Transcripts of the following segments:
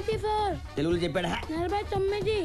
84. తెలుగులో చెప్పాడా? 49.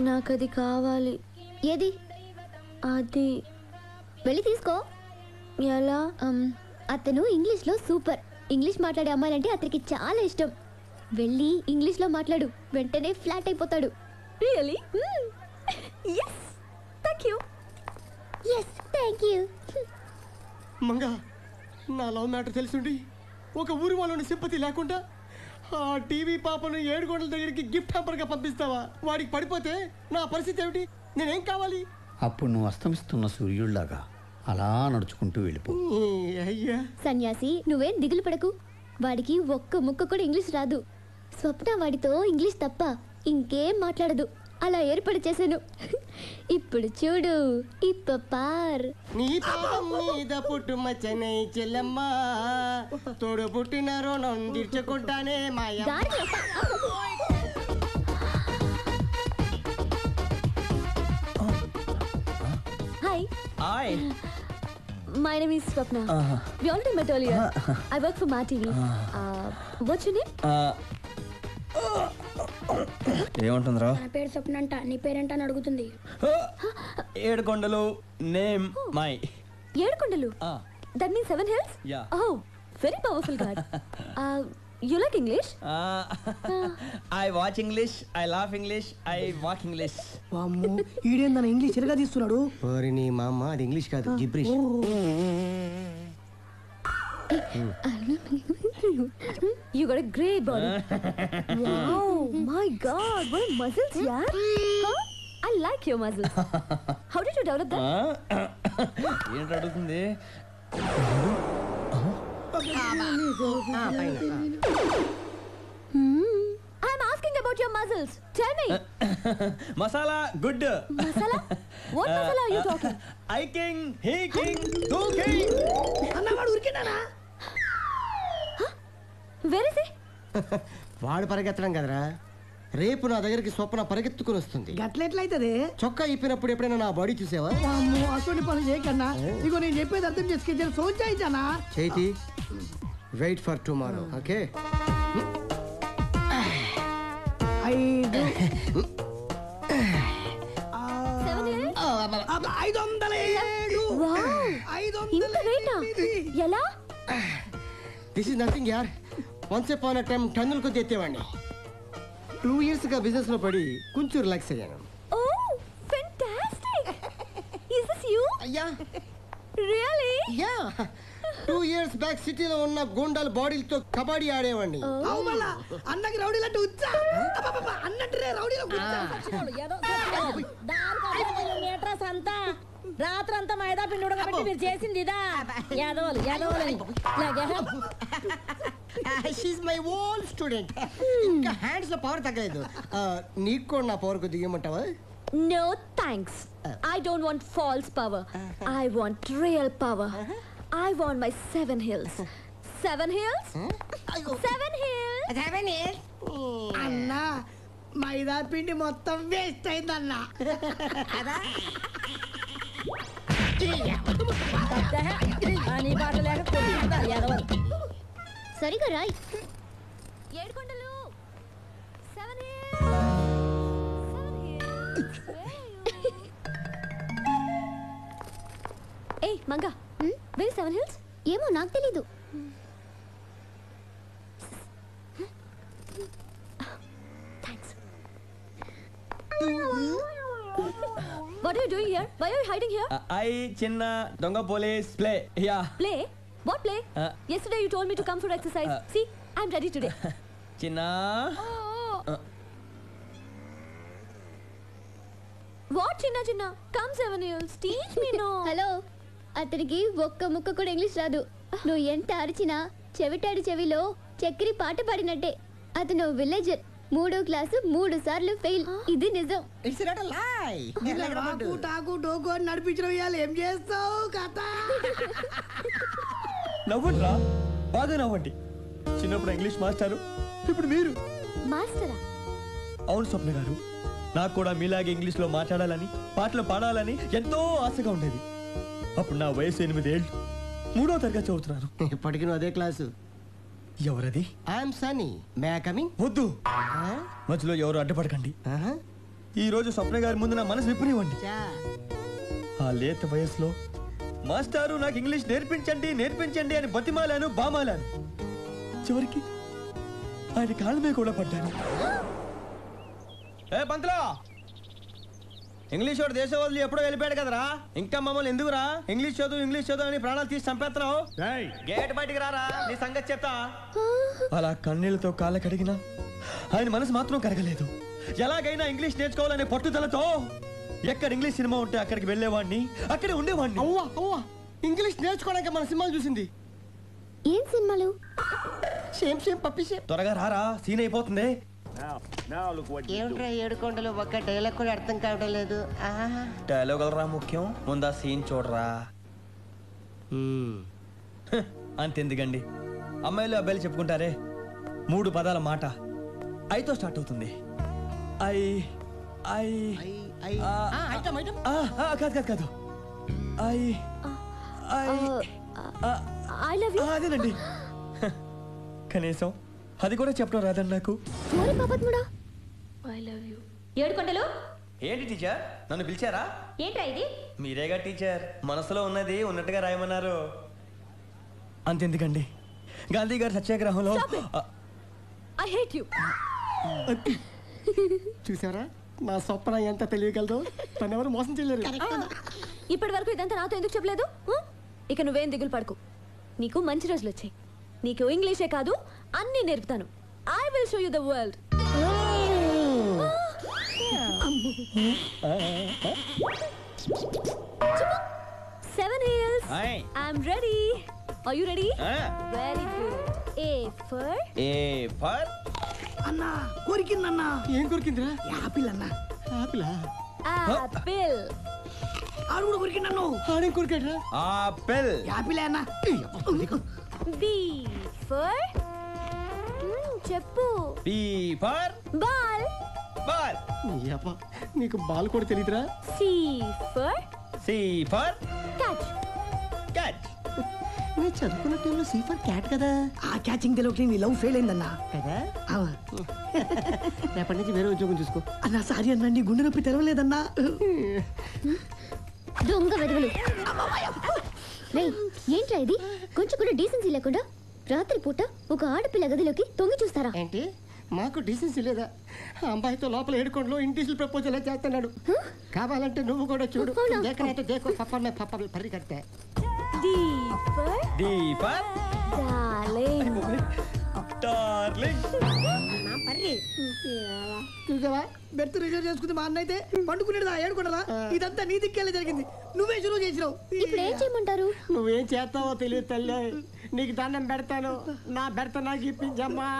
నాకు అది కావాలి. ఏది? అది వెళ్ళి తీసుకో. ఎలా? అతను ఇంగ్లీష్లో సూపర్. ఇంగ్లీష్ మాట్లాడే అమ్మాయిలంటే అతనికి చాలా ఇష్టం. వెళ్ళి ఇంగ్లీష్లో మాట్లాడు, వెంటనే ఫ్లాట్ అయిపోతాడు. Really? yes thank you. yes thank you. Manga, నా లవ్ మ్యాటర్ తెలుసుండి ఒక ఊరి వాళ్ళని సింపతి లేకుండా ఆ టీవీ పాపను 7 గంటల దగ్గరికి గిఫ్ట్ హ్యాంపర్గా పంపిస్తావా? వాడికి పడిపోతే నా పరిస్థితి ఏమిటి? నేనేం కావాలి? అప్పుడు నువ్వు అస్తమిస్తున్న సూర్యుడిలాగా అలా నడుచుకుంటూ వెళ్ళిపో. అయ్యా సన్యాసి, నువ్వేం దిగులు పడకు. వాడికి ఒక్క ముక్క కూడా ఇంగ్లీష్ రాదు. స్వప్న వాడితో ఇంగ్లీష్ తప్ప ఇంకేం మాట్లాడదు. అలా ఏర్పాటు చేశాను. ఇప్పుడు చూడు, ఇప్పార్. నీ పాపం మీద పుట్టు మచ్చనే చెల్లమ్మా, తోడు పుట్టిన రుణం తీర్చుకుంటానే మాయ. Hi. Hi. My name is Swapna. We already met earlier. I work for Ma TV. What's your name? ఏమంటుందిరా? నా పేరు స్వప్న అంట, నీ పేరేంట అని అడుగుతుంది. 7 కొండలు. Name my. 7 కొండలు. That means 7 hills? Yeah. Oh, very powerful god. You like English? I watch English, I laugh English, I walk English. వామ్మో, ఈడేందన్న English ఎరగా తీస్తున్నాడు. ఓరి నీ మా అమ్మ, అది ఇంగ్లీష్ కాదు, gibberish. You got a great body. Wow, my god, what muscles, yeah? Huh? I like your muscles. How did you develop that? ఏంటి అడుగుతుంది? I'm asking about your muscles. Tell me. Masala good. Masala? What masala are you talking? I king, he king, two king. అన్నవాడు ఉరికినానా? Where is he? వాడు పరిగెత్తడం కదరా, రేపు నా దగ్గరికి స్వప్న పరిగెత్తుకుని వస్తుంది. గట్లెట్లయితది? చొక్కా ఇప్పినప్పుడు ఎప్పుడైనా నా బాడీ చూసావా? వామ్మో, అటువంటి పనులు చేయకన్నా. ఇగో నేను చెప్పేది అర్థం చేసుకుంటే సోచాయిచానా? చేతి wait for tomorrow. Okay, 5 507. Wow. 508. ఇంత వెయిటా? ఎలా? దిస్ ఇస్ నథింగ్ యార్. వన్స్ అపాన్ అ టైం టన్నులు కొద్ది ఎత్తేవాడిని. 2 years గా బిజినెస్ లో పడి కొంచెం రిలాక్స్ అయ్యాను. Oh, fantastic. Is this you? అయ్యా, Really? యా. 2 years బ్యాక్ సిటీలో ఉన్న గోండాల బాడీలతో కబడ్డీ ఆడేవాడిని. అవు మళ్ళా అన్నకి రౌడీలంటే ఉచ్చా. అన్నట్టు రౌడీలో రాత్రంతా మైదా పిండి ఉడకబెట్టి మీరు చేసింది ఇదా? యాదవలు యాదవలని షీఈ్ మై ఓల్డ్ స్టూడెంట్. ఇంకా హ్యాండ్స్ లో పవర్ తగ్గలేదు. నీకు కూడా నా పవర్ కొద్దిగా ఇవ్వమంటావా? No thanks. I don't want false power. I want real power. I want my 7 hills. 7 hills? 7 hills? అన్న మైదా పిండి మొత్తం వేస్ట్ అయిందన్న. నీ పాట లేక యాదవలు. సరిగా రాయ్. 7 కొండలు. 7 hills. 7 hills. Hey, Manga. Where is 7 hills? ఏమో నాకు తెలీదు. Thanks. What are you doing here? Why are you hiding here? I చిన్న దొంగ police play. Yeah. Play? What play? Yesterday you told me to come for exercise. See, I'm ready today. చిన్న. What chinna chinna? Come 7 hills. Teach me no. Hello, అతనికి ఒక్క ముక్క కూడా English రాదు. నువ్వు ఎంత అరిచినా చెవిటాడి చెవిలో చక్కెరి పాట పాడినట్టే. అతను విలేజర్, 3వ క్లాసు 3 సార్లు ఫెయిల్. ఇది నిజం. ఇట్స్ నాట్ ఎ లై. టాకు టోకు అని నడిపించడం ఇవాళ ఏం చేస్తావు కథ? నవ్వండిరా, బాగా నవ్వండి. చిన్నప్పుడు ఇంగ్లీష్ మాస్టారు, ఇప్పుడు మీరు. మాస్టరా? అవును స్వప్న గారు, నాకు కూడా మీలాగే ఇంగ్లీష్లో మాట్లాడాలని పాటలు పాడాలని ఎంతో ఆశగా ఉండేది. అప్పుడు నా వయసు 8 ఏళ్ళు, 3వ తరగతి చదువుతున్నాను. ఇప్పటికి నువ్వు అదే క్లాసు. ఎవరది? I'm Sunny, may I coming? వద్దు, మధ్యలో ఎవరు అడ్డపడకండి. ఈ రోజు స్వప్న గారి ముందు నా మనసు విప్పనివ్వండి. ఆ లేత వయసులో మాస్టారు నాకు ఇంగ్లీష్ నేర్పించండి నేర్పించండి అని బతిమాలాను, బామాలాను. చివరికి ఆయన కాళ్ళ మీద కూడా పడ్డాను. ఏ పంతులో, ఇంగ్లీష్ వాడు దేశం వదిలి ఎప్పుడో వెళ్ళిపోయాడు కదరా, ఇంకా మమ్మల్ని ఎందుకురా ఇంగ్లీష్ చదువు అని ప్రాణాలు తీసి చంపేస్తున్నావు? గేట్ బయటికి రారా, నీ సంగతి చెప్తా. అలా కన్నీళ్లతో కాళ్ళ కడిగినా ఆయన మనసు మాత్రం కరగలేదు. ఎలాగైనా ఇంగ్లీష్ నేర్చుకోవాలనే పట్టుదలతో ఎక్కడ ఇంగ్లీష్ సినిమా ఉంటే అక్కడికి వెళ్ళేవాడిని, అక్కడే ఉండేవాడిని. అవ్వా ఇంగ్లీష్ నేర్చుకోవడానికి మన సినిమాలు చూసింది. ఏం సినిమాలు? సేమ్ పప్పి సేమ్. త్వరగా రారా, సీన్ అయిపోతుంది. ఏమిట్రా 7 కొండలు ఒక్క డైలాగ్ కూడా అర్థం కావడం లేదు. డైలాగ్ రా ముఖ్యం, ముందా సీన్ చూడరా. అంతెందుకండి, అమ్మాయిలు అబ్బాయిలు చెప్పుకుంటారే 3 పదాల మాట ఐతో స్టార్ట్ అవుతుంది. కాదు ఐ లవ్ యు. అదేనండి, కనీసం అది కూడా చెప్పడం రాదండి నాకు. ఓరి పాపత్ముడా, ఐ లవ్ యు. ఏడుకొండలు. ఏంటి టీచర్, నన్ను పిలిచారా? ఏంట్రా ఇది? మీరేగా టీచర్, మనసులో ఉన్నది ఉన్నట్టుగా రాయమన్నారు. అంతెందుకండి, గాంధీ గారి సత్యాగ్రహంలో ఐ హేట్ యు. చూసారా నా స్వప్న ఎంత తెలియగలదో, తను ఎవరు మోసం చేయలేరు. ఇప్పటి వరకు ఇదంతా నాతో ఎందుకు చెప్పలేదు? ఇక నువ్వేం దిగులు పడకు, నీకు మంచి రోజులు వచ్చాయి. నీకు ఇంగ్లీషే కాదు అన్నీ నేర్పుతాను. I will show you the world. 7 hills. I'm ready. Are you ready? Very good. A for అన్నా కొరికిందన్నా. ఏం కొరికిందిరా? యాపిల్ అన్నా. ఆపిలా? apple. ఆడు కూడా కొరికిందన్ను. ఆడేం కొరికాడ్రా? ఆపిల్. యాపిలే అన్నా. B for చెప్పు. B for ball. ball. యప్పా, నీకు బాల్ కూడా తెలియదురా? C for catch. నేను చదువుకున్న టైంలో సి ఫర్ క్యాట్ కదా. ఆ క్యాచింగ్ తెలియక నీ లవ్ ఫెయిల్ అయిందన్నా. కదా? అవునా? రేపటి నుంచి వేరే ఉద్యోగం చూసుకో. అన్నా సారీ అన్నా, నీ గుండె నొప్పి తెరవలేదన్నా. దొంగ వెదవలు. ఏంట్రా ఇది? కొంచెం కూడా డీసెన్సీ లేకుండా రాత్రిపూట ఒక ఆడపిల్ల గదిలోకి తొంగి చూస్తారా? ఏంటి, మాకు డీసెన్సీ లేదా? ఆ అమ్మాయితో లోపల 7 కొండలో ఇంటిసిల్ ప్రపోజల్ చేస్తున్నాడు. కావాలంటే నువ్వు కూడా చూడు. దేకనంటే దేకో, పప్ప పర్రి కడితే. D for darling. చూసావా, బెర్త్ రిజర్వ్ చేసుకుంది మా అన్న అయితే పండుకునేదా ఏడుకుంటా. ఇదంతా నీ దిక్కేలా జరిగింది, నువ్వే షురువు చేసినావు. ఇప్పుడు ఏం చేయమంటారు? నువ్వేం చేస్తావో తెలియదు తల్లి. నీకు దండం పెడతాను, నా భర్త నాకు ఇప్పించమ్మా.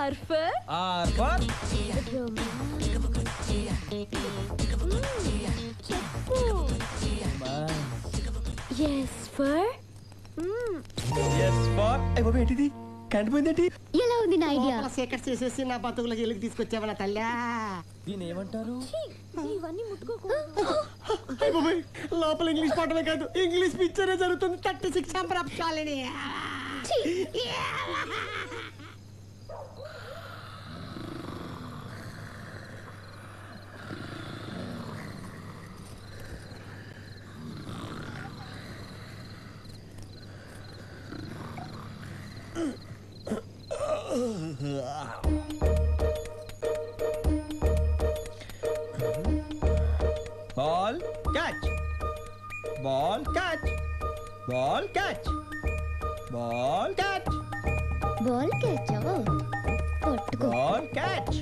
R for yes for ఏంటిది కంటిపోయిందేంటి? ఎలా ఉంది నా ఐడియా? సేకట్ చేసేసి నా బతుకులకి ఎలుగు తీసుకొచ్చావా తల్లా? దీని ఏమంటారు? ఇవన్నీ ముట్టుకోకు. లోపల ఇంగ్లీష్ పాటలే కాదు, ఇంగ్లీష్ పిక్చరే జరుగుతుంది. 36 సంప్రాప్తాలని. Ball catch. Ball catch. Ball catch. Ball catch. Ball catch పట్టుకో. Ball catch.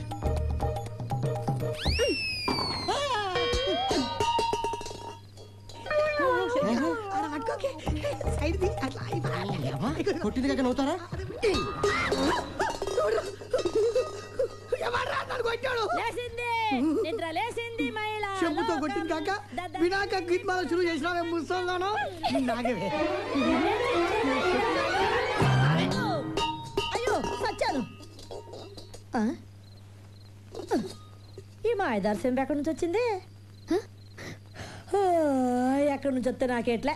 కొట్టింది కాక నవ్వుతారా? చెప్పుతో కొట్టింది కాక వినాక గీత్మాల షురు చేసినా ముసల్లాను నాగవే. అయ్యో సచ్చాను. ఈ మాయదారి సెంపు ఎక్కడి నుంచి వచ్చింది? ఎక్కడి నుంచి వస్తే నాకెట్లే